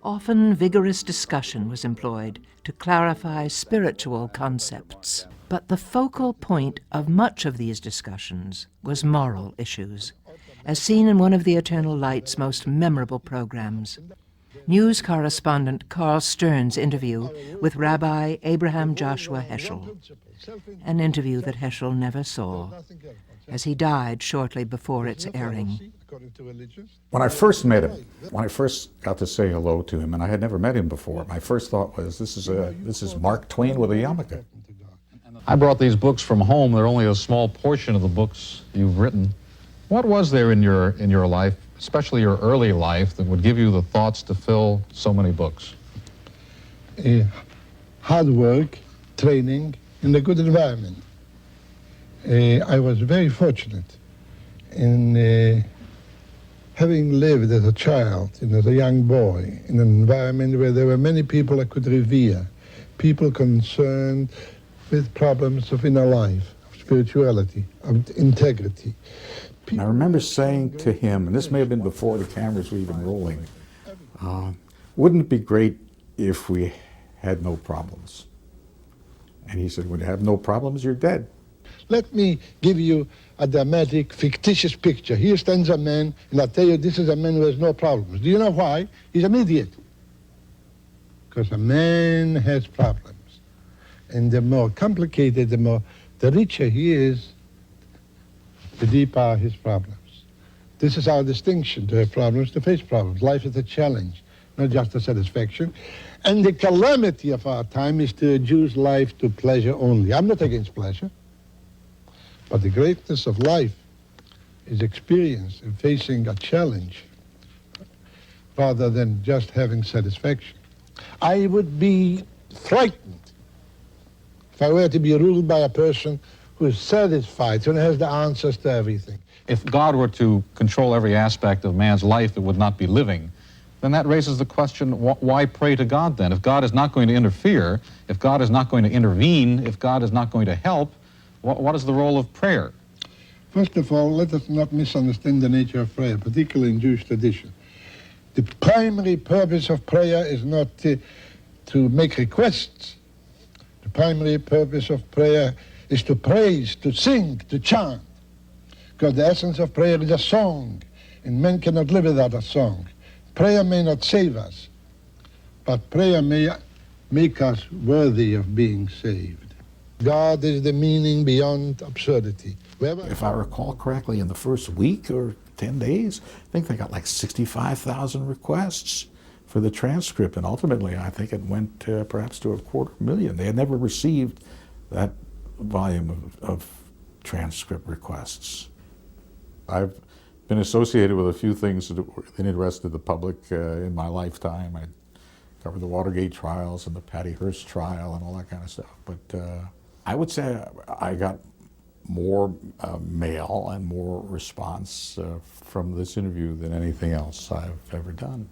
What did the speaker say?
Often vigorous discussion was employed to clarify spiritual concepts. But the focal point of much of these discussions was moral issues, as seen in one of the Eternal Light's most memorable programs. News correspondent Carl Stern's interview with Rabbi Abraham Joshua Heschel, an interview that Heschel never saw, as he died shortly before its airing. When I first met him, when I first got to say hello to him, and I had never met him before, my first thought was, this is Mark Twain with a yarmulke. I brought these books from home. They're only a small portion of the books you've written. What was there in your life, especially your early life, that would give you the thoughts to fill so many books? Hard work, training, and a good environment. I was very fortunate in having lived as a child and as a young boy in an environment where there were many people I could revere, people concerned with problems of inner life, of spirituality, of integrity. And I remember saying to him, and this may have been before the cameras were even rolling, wouldn't it be great if we had no problems? And he said, when you have no problems, you're dead. Let me give you a dramatic, fictitious picture. Here stands a man, and I tell you, this is a man who has no problems. Do you know why? He's an idiot. Because a man has problems. And the more complicated, the richer he is, the deeper are his problems. This is our distinction: to have problems, to face problems. Life is a challenge, not just a satisfaction. And the calamity of our time is to reduce life to pleasure only. I'm not against pleasure, but the greatness of life is experience in facing a challenge rather than just having satisfaction. I would be frightened if I were to be ruled by a person who is satisfied, who has the answers to everything. If God were to control every aspect of man's life, it would not be living. Then that raises the question, why pray to God then? If God is not going to interfere, if God is not going to intervene, if God is not going to help, what is the role of prayer? First of all, let us not misunderstand the nature of prayer, particularly in Jewish tradition. The primary purpose of prayer is not to make requests. The primary purpose of prayer is to praise, to sing, to chant. Because the essence of prayer is a song, and men cannot live without a song. Prayer may not save us, but prayer may make us worthy of being saved. God is the meaning beyond absurdity. If I recall correctly, in the first week or 10 days, I think they got like 65,000 requests for the transcript, and ultimately I think it went perhaps to 250,000. They had never received that volume of transcript requests. I've been associated with a few things that interested the public in my lifetime. I covered the Watergate trials and the Patty Hearst trial and all that kind of stuff. But I would say I got more mail and more response from this interview than anything else I've ever done.